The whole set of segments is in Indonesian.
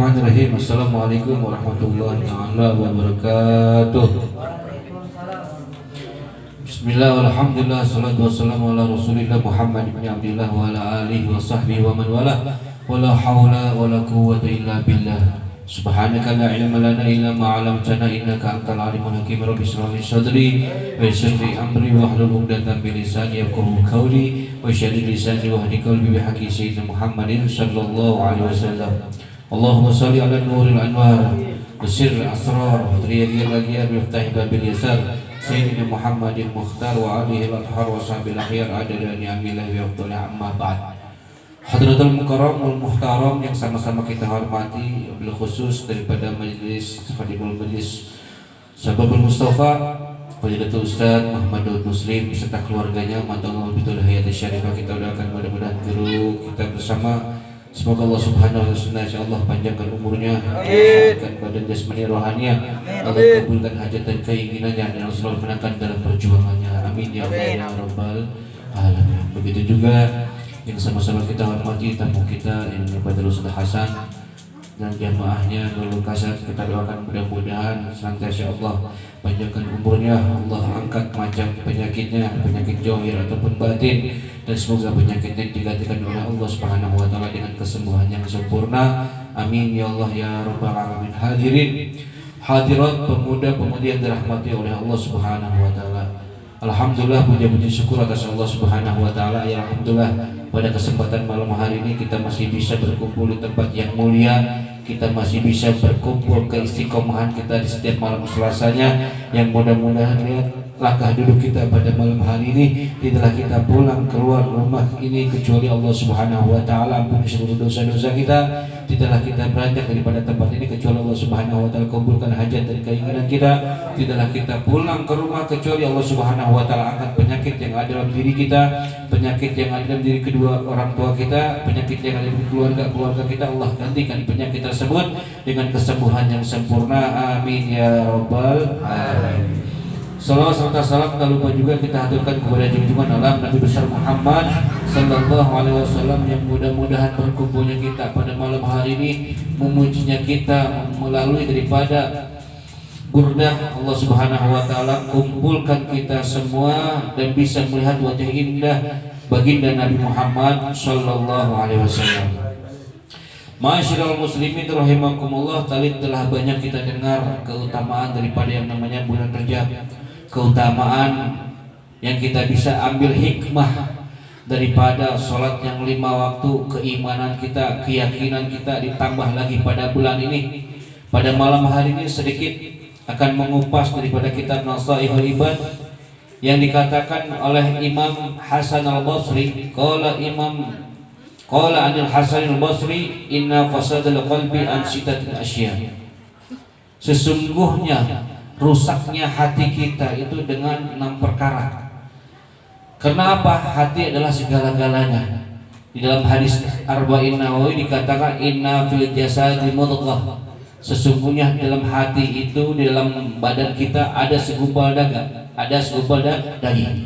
Bismillahirrahmanirrahim. Assalamualaikum warahmatullahi taala wabarakatuh. Bismillah, alhamdulillah, salatu wassalamu ala rasulillah Muhammad ibn Abdillah wa ala alihi wa sahbihi wa man wala wa la hawla wa la quwwata illa billah. Subhanaka la ilma lana illa ma 'allamtana innaka antal alimul hakim. Rabbi shrah li sadri wa yassir li amri wahlul 'uqdatam min lisani yafqahu qawli wa shrah lisani wa hdi qalbi bi haqqi sayyidina Muhammadin sallallahu alaihi wasallam. Allahumma salli ala nuril anwar wa sirril asrar wa riyadil aghyar miftah babil yasar sayyidina Muhammadin mukhtar wa alihi al-athhar wa sahbil akhyar adada ni'amillahi wa afdal amma ba'd. Hadratul Mukarram wal Muhtaram yang sama-sama kita hormati, bil khusus daripada majelis Khadimul Majlis Sababul Mustafa Fadilatul Ustaz Muhammad Daud Muslim beserta keluarganya, matangul bitul hayat syarifah, kita doakan mudah-mudahan guru kita bersama, semoga Allah Subhanahu wa taala insyaallah panjangkan umurnya, kesehatan badan jasmani rohaninya, Allah kabulkan hajat dan keinginannya, dan Allah selalu menangkan dalam perjuangannya. Amin ya Allah ya rabbal alamin. Begitu juga yang sama-sama kita hormati tamu kita yang Badrul Ustaz Hasan dan jamaahnya Nurul Kasat, kita doakan mudah-mudahan senantiasa Allah panjangkan umurnya, Allah angkat macam penyakitnya, penyakit zahir ataupun batin, dan semoga penyakitnya digantikan oleh Allah Subhanahu wa taala dengan kesembuhan yang sempurna. Amin ya Allah ya rabbal alamin. Hadirin hadirat, pemuda-pemudi yang dirahmati oleh Allah Subhanahu wa taala. Alhamdulillah, puji-puji syukur atas Allah Subhanahu wa taala. Ya alhamdulillah, pada kesempatan malam hari ini kita masih bisa berkumpul di tempat yang mulia. Kita masih bisa berkumpul ke istiqomahan kita di setiap malam Selasanya. Yang mudah-mudahan lihat langkah duduk kita pada malam hari ini, tidaklah kita pulang keluar rumah ini kecuali Allah Subhanahu wa taala ampuni seluruh dosa-dosa kita. Tidaklah kita beranjak daripada tempat ini kecuali Allah Subhanahu wa taala kabulkan hajat dan keinginan kita. Tidaklah kita pulang ke rumah kecuali Allah Subhanahu wa taala angkat penyakit yang ada dalam diri kita, penyakit yang ada dalam diri kedua orang tua kita, penyakit yang ada di keluarga kita, Allah gantikan penyakit tersebut dengan kesembuhan yang sempurna. Amin ya rabbal alamin. Salawat serta salam tak lupa juga kita haturkan kepada junjungan alam Nabi besar Muhammad sallallahu alaihi wasallam, yang mudah-mudahan berkumpulnya kita pada malam hari ini, memujinya kita melalui daripada burdah Allah Subhanahu wa taala, kumpulkan kita semua dan bisa melihat wajah indah baginda Nabi Muhammad sallallahu alaihi wasallam. Ma'asyiral muslimin rahimakumullah, tadi telah banyak kita dengar keutamaan daripada yang namanya bulan Rajab, keutamaan yang kita bisa ambil hikmah daripada sholat yang 5 waktu, keimanan kita, keyakinan kita, ditambah lagi pada bulan ini. Pada malam hari ini sedikit akan mengupas daripada kitab Nasaihul Ibad yang dikatakan oleh Imam Hasan al-Basri. Qala anil Hasan al-Basri, inna fasadul qalbi an sitatil asya. Sesungguhnya rusaknya hati kita itu dengan 6 perkara. Kenapa? Hati adalah segala-galanya. Di dalam hadis Arba'in Nawawi dikatakan inna fil jasadi mudghah. Sesungguhnya dalam hati itu, di dalam badan kita ada segumpal daging.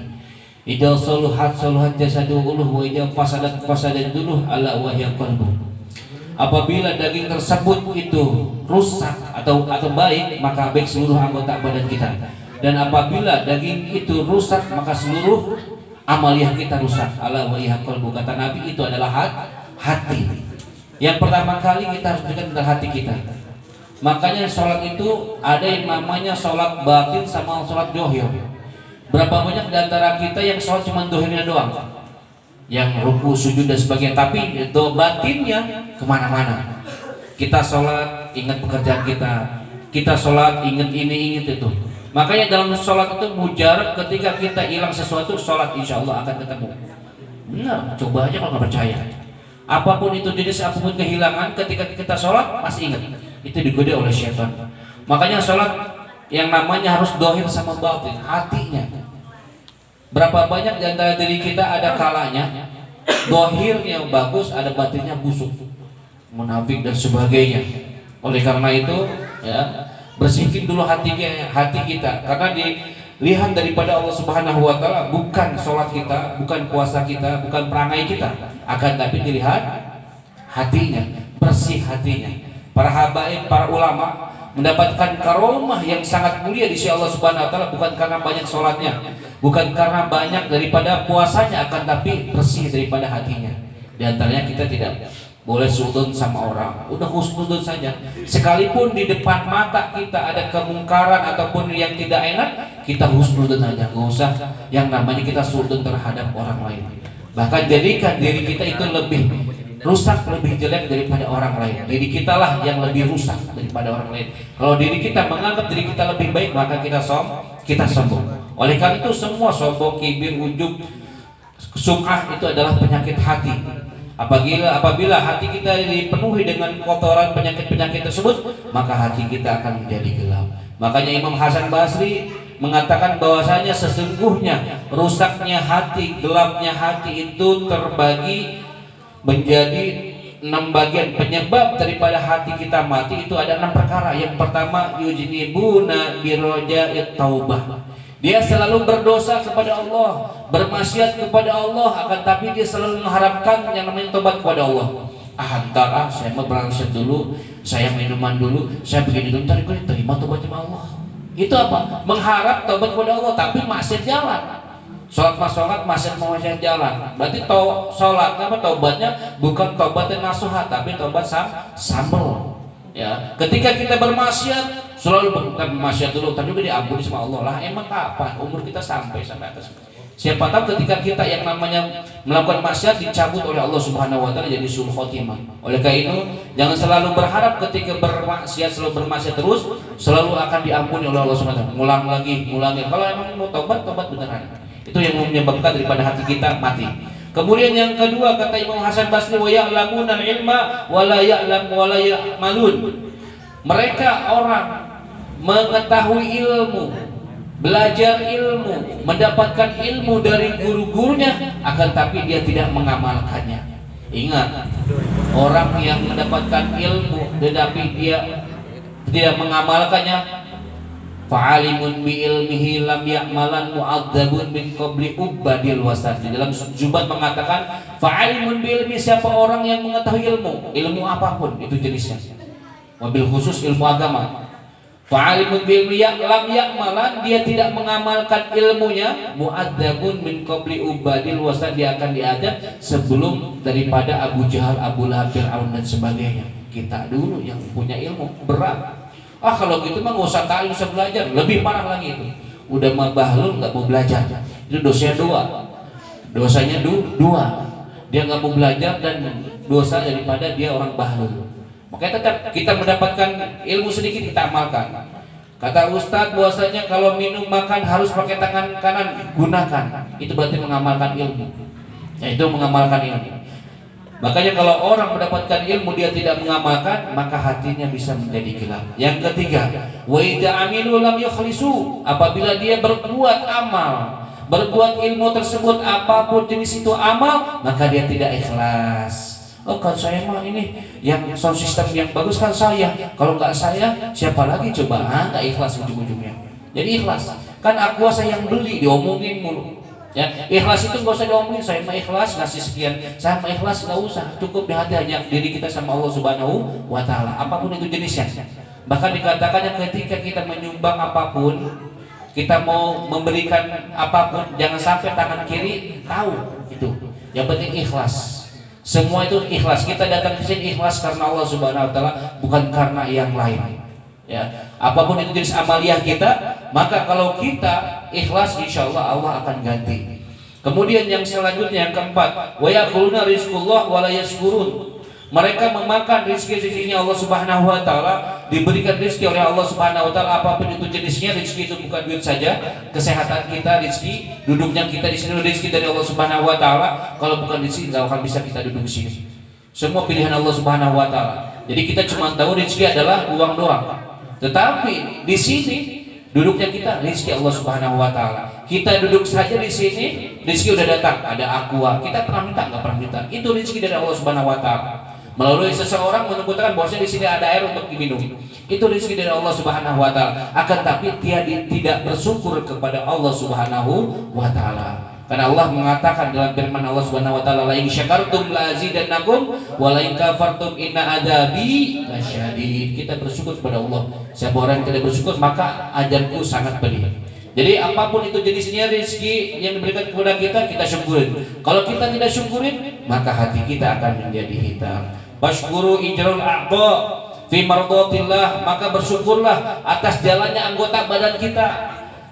Idza saluhat jasadu uluh wa idza fasadat duluh ala wahya qalbu. Apabila daging tersebut itu rusak atau baik, maka baik seluruh anggota badan kita. Dan apabila daging itu rusak, maka seluruh amaliyah kita rusak. Ala wahya qalbu, kata Nabi, itu adalah hati. Yang pertama kali kita harus dekat dengan hati kita. Makanya sholat itu ada yang namanya sholat batin sama sholat dohir. Berapa banyak di antara kita yang sholat cuma dohirnya doang, yang ruku, sujud dan sebagainya, tapi batinnya kemana-mana. Kita sholat ingat pekerjaan kita sholat ingat ini ingat itu. Makanya dalam sholat itu mujarab, ketika kita hilang sesuatu, sholat insya Allah akan ketemu. Benar, coba aja kalau nggak percaya. Apapun itu jenis, apapun kehilangan, ketika kita sholat masih ingat, itu digoda oleh syaitan. Makanya sholat yang namanya harus dohir sama batin, hatinya. Berapa banyak di antara diri kita ada kalanya dohirnya bagus, ada batinnya busuk, munafik dan sebagainya. Oleh karena itu, ya, bersihkan dulu hati kita, karena dilihat daripada Allah Subhanahu wa taala bukan sholat kita, bukan puasa kita, bukan perangai kita, akan tapi dilihat hatinya, bersih hatinya. para habaib, para ulama mendapatkan karomah yang sangat mulia di sisi Allah Subhanahu wa taala, bukan karena banyak sholatnya, bukan karena banyak daripada puasanya, akan tapi bersih daripada hatinya. Di antaranya kita tidak boleh sudut sama orang, udah husnudun saja. Sekalipun di depan mata kita ada kemungkaran ataupun yang tidak enak, kita husnudun saja, nggak usah yang namanya kita sudut terhadap orang lain. Bahkan jadikan diri kita itu lebih rusak, lebih jelek daripada orang lain. Diri kita lah yang lebih rusak daripada orang lain. Kalau diri kita menganggap diri kita lebih baik, maka kita sombong. Oleh karena itu semua sombong, kibir, ujub, sum'ah itu adalah penyakit hati. Apabila hati kita dipenuhi dengan kotoran penyakit-penyakit tersebut, maka hati kita akan menjadi gelap. Makanya Imam Hasan Basri mengatakan bahwasanya sesungguhnya rusaknya hati, gelapnya hati itu terbagi menjadi 6 bagian. Penyebab daripada hati kita mati itu ada 6 perkara. Yang pertama, yujnibuna biroja'it taubah. Dia selalu berdosa kepada Allah, bermaksiat kepada Allah, akan tapi dia selalu mengharapkan yang namanya tobat kepada Allah. Antara saya mau bermaksiat dulu, saya minuman dulu, saya begini dulu, ntar gue terima tobat sama Allah. Itu apa? Mengharap tobat kepada Allah, tapi maksiat jalan. Sholat maksiat jalan. Berarti sholat apa taubatnya bukan taubat nasuha, tapi taubat sambel. Ya, ketika kita bermaksiat selalu bermaksiat dulu, tapi juga diampuni sama Allah lah. Emang kapan umur kita sampai atas? Siapa tahu ketika kita yang namanya melakukan maksiat dicabut oleh Allah Subhanahu wa taala jadi sul khotimah. Oleh karena itu jangan selalu berharap ketika bermaksiat selalu bermaksiat terus selalu akan diampuni oleh Allah Subhanahu wa taala. Ngulang lagi. Kalau emang mau tobat beneran. Itu yang menyebabkan daripada hati kita mati. Kemudian yang kedua kata Imam Hasan Basri, wa ya'lamunal ilma wa la ya'malun. Mereka orang mengetahui ilmu, belajar ilmu, mendapatkan ilmu dari guru-gurunya, akan tapi dia tidak mengamalkannya. Ingat, orang yang mendapatkan ilmu tetapi dia tidak mengamalkannya, fa'alimun bi ilmihi lam ya'malan mu'adzabun min qabli ubadil wasat. Di dalam Jubat mengatakan fa'alimun bi ilmi, siapa orang yang mengetahui ilmu apapun itu jenisnya, wabil khusus ilmu agama. Fa'alimun bi ilmi lam ya'malan, dia tidak mengamalkan ilmunya, mu'adzabun min qabli ubadil wasat, dia akan diadab sebelum daripada Abu Jahal, Abu Lahab, Fir'aun dan sebagainya. Kita dulu yang punya ilmu berat. Kalau gitu mah nggak usah tahu, usah belajar. Lebih parah lagi itu. Udah mah bahlul nggak mau belajar. Itu dosanya dosanya dua. Dia nggak mau belajar dan dosa daripada dia orang bahlul. Makanya tetap kita mendapatkan ilmu sedikit kita amalkan. Kata Ustadz bahwasanya kalau minum makan harus pakai tangan kanan, gunakan. Itu berarti mengamalkan ilmu. Itu mengamalkan ilmu. Makanya kalau orang mendapatkan ilmu dia tidak mengamalkan, maka hatinya bisa menjadi gelap. Yang ketiga, wa idza amilu lam yukhlisu, apabila dia berbuat amal, berbuat ilmu tersebut apapun jenis itu amal, maka dia tidak ikhlas. Kan saya mah ini yang sound system yang bagus kan saya. Kalau nggak saya, siapa lagi coba? Nggak ikhlas ujung-ujungnya. Jadi ikhlas. Kan aku saya yang beli, diomongin mulu. Ya, ikhlas itu nggak usah diomongin, saya mah ikhlas ngasih sekian, saya mah ikhlas nggak usah, cukup di hati hanya diri kita sama Allah Subhanahu wa taala, apapun itu jenisnya. Bahkan dikatakannya ketika kita menyumbang apapun, kita mau memberikan apapun, jangan sampai tangan kiri tahu itu. Yang penting ikhlas. Semua itu ikhlas. Kita datang ke sini ikhlas karena Allah Subhanahu wa taala, bukan karena yang lain. Ya, apapun itu jenis amaliyah kita, maka kalau kita ikhlas, insya Allah Allah akan ganti. Kemudian yang selanjutnya yang keempat, wa yaquluna rizqullah wa la yashkurun. Mereka memakan rezeki-rezekinya Allah Subhanahu wa taala, diberikan rezeki oleh Allah Subhanahu wa taala apapun itu jenisnya. Rezeki itu bukan duit saja, kesehatan kita rezeki, duduknya kita di sini rezeki dari Allah Subhanahu wa taala. Kalau bukan rezeki enggak akan bisa kita duduk di sini. Semua pilihan Allah Subhanahu wa taala. Jadi kita cuma tahu rezeki adalah uang doang. Tetapi di sini duduknya kita rezeki Allah Subhanahu wa taala. Kita duduk saja di sini, rezeki udah datang, ada aqua. Kita pernah minta enggak pernah minta. Itu rezeki dari Allah Subhanahu wa taala. Melalui seseorang menyebutkan bahwasanya di sini ada air untuk diminum. Itu rezeki dari Allah Subhanahu wa taala. Akan tapi dia tidak bersyukur kepada Allah Subhanahu wa taala. Karena Allah mengatakan dalam firman Allah Subhanahu wa taala, "La in syakartum la azidannakum wa la in kafartum inna adzabi lasyadid." Kita bersyukur kepada Allah. Siapa orang yang tidak bersyukur maka ajarku sangat pedih. Jadi apapun itu jenisnya rezeki yang diberikan kepada kita, kita syukurin. Kalau kita tidak syukurin, maka hati kita akan menjadi hitam. Bashkuru ijrul a'dha fi mardatillah, maka bersyukurlah atas jalannya anggota badan kita.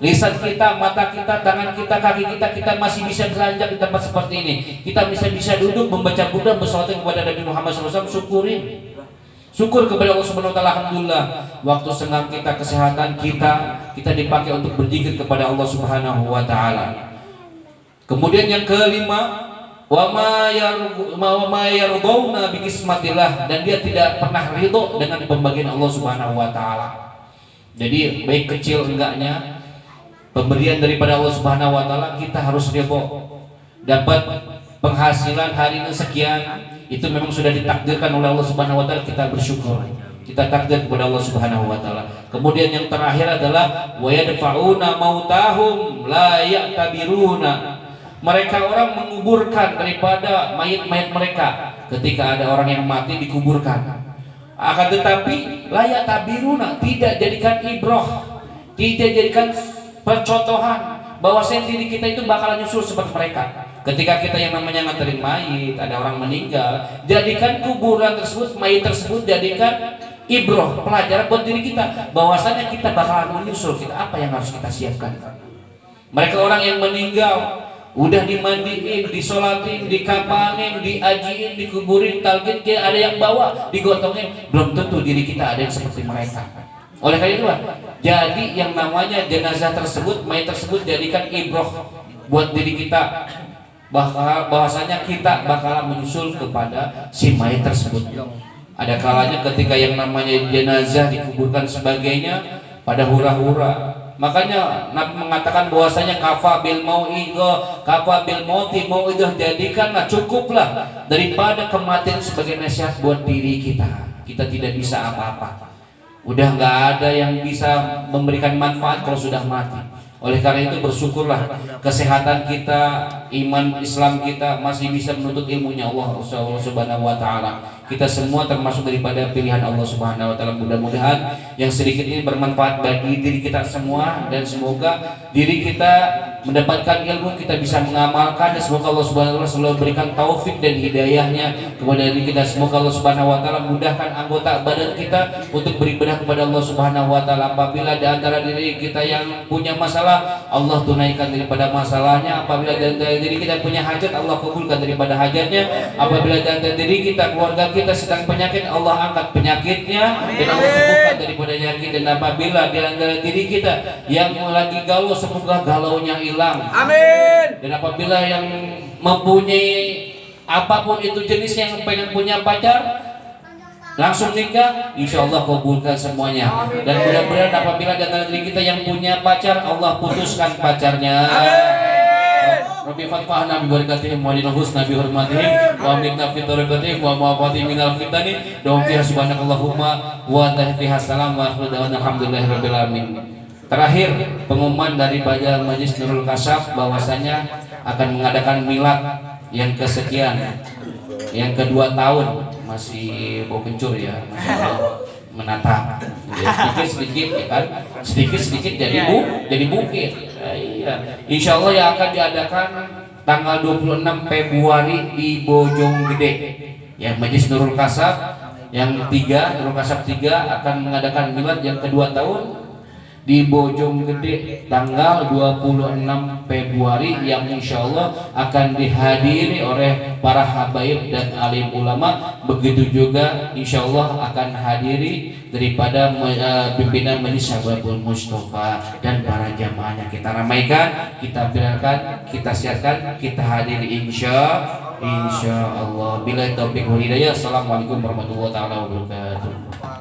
Lisan kita, mata kita, tangan kita, kaki kita, kita masih bisa beranjak di tempat seperti ini. Kita bisa duduk, membaca Quran, bersolawat kepada Nabi Muhammad SAW. Syukurin. Syukur kepada Allah Subhanahu wa taala. Alhamdulillah, waktu senggang kita, kesehatan kita dipakai untuk berzikir kepada Allah Subhanahu wa taala. Kemudian yang kelima, wa ma yardawna bi qismatillah, dan dia tidak pernah ridho dengan pembagian Allah Subhanahu wa taala. Jadi baik kecil enggaknya pemberian daripada Allah Subhanahu wa taala, kita harus ridho. Dapat penghasilan hari ini sekian, itu memang sudah ditakdirkan oleh Allah Subhanahu wa taala, kita bersyukur. Kita takdir kepada Allah Subhanahu wa taala. Kemudian yang terakhir adalah wa yadfa'una mautahum la ya'tabiruna. Mereka orang menguburkan daripada mayat-mayat mereka. Ketika ada orang yang mati dikuburkan. Akan tetapi la ya'tabiruna, tidak jadikan ibrah, tidak jadikan percontohan bahwa diri kita itu bakalan nyusul seperti mereka. Ketika kita yang namanya nganterin mayit, ada orang meninggal, jadikan kuburan tersebut, mayit tersebut, jadikan ibrah, pelajaran buat diri kita, bahwasanya kita bakalan menyusul. Kita apa yang harus kita siapkan? Mereka orang yang meninggal udah dimandiin, disolatin, dikapanin, diajiin, dikuburin, talqin, ada yang bawa, digotongin. Belum tentu diri kita ada yang seperti mereka. Oleh karena itu, jadi yang namanya jenazah tersebut, mayat tersebut, jadikan ibrah buat diri kita, bahwasanya kita bakalan menyusul kepada si mayat tersebut. Ada kalanya ketika yang namanya jenazah dikuburkan sebagainya pada hura-hura. Makanya Nabi mengatakan bahwasanya kafa bil mau'idhah, kafa bil mauti mau'idhah, jadikanlah, cukuplah daripada kematian sebagai nasihat buat diri kita. Kita tidak bisa apa-apa. Udah nggak ada yang bisa memberikan manfaat kalau sudah mati. Oleh karena itu bersyukurlah kesehatan kita, iman Islam kita masih bisa menuntut ilmunya Allah Subhanahu wa taala. Kita semua termasuk daripada pilihan Allah Subhanahu wa taala. Mudah-mudahan yang sedikit ini bermanfaat bagi diri kita semua, dan semoga diri kita mendapatkan ilmu, kita bisa mengamalkan, dan semoga Allah Subhanahu wa taala selalu berikan taufik dan hidayahnya kepada diri kita. Semoga Allah Subhanahu wa taala mudahkan anggota badan kita untuk beribadah kepada Allah Subhanahu wa taala. Apabila di antara diri kita yang punya masalah, Allah tunaikan daripada masalahnya. Apabila di antara diri kita punya hajat, Allah kabulkan daripada hajatnya. Apabila di antara diri kita, keluarga kita sedang penyakit, Allah angkat penyakitnya dan Allah sembuhkan daripada penyakit. Dan apabila di antara diri kita yang lagi galau, semoga galaunya hilang. Amin. Dan apabila yang mempunyai apapun itu jenisnya, yang pengen punya pacar, langsung nikah, insya Allah kabulkan semuanya. Dan mudah-mudahan apabila di antara diri kita yang punya pacar, Allah putuskan pacarnya. Rabbi fatfahna bi barakatihim wa lil husna bi hurmatihim wa aminna fi tariqatihim wa ma'afati minal fitani. Doa fiha subhanakallahumma wa tahfiha salam wa akhiru da'wana alhamdulillahirabbil alamin. Terakhir, pengumuman daripada Majelis Nurul Kasyaf bahwasanya akan mengadakan milad yang kesekian, yang kedua tahun. Masih bau kencur ya, masih menata sedikit-sedikit ya kan, sedikit-sedikit jadi bukit. Iya. Insya Allah yang akan diadakan tanggal 26 Februari di Bojonggede. Ya, Majelis Nurul Kasyaf yang ketiga, Nurul Kasyaf 3 akan mengadakan milad yang kedua tahun di Bojonggede tanggal 26 Februari, yang insya Allah akan dihadiri oleh para habaib dan alim ulama. Begitu juga insya Allah akan hadiri daripada pimpinan Majelis Syababul Mustafa dan para jamaahnya. Kita ramaikan, kita biarkan, kita siarkan, kita hadiri insya Allah. Bila taufiq wal hidayah. Assalamualaikum warahmatullahi wabarakatuh.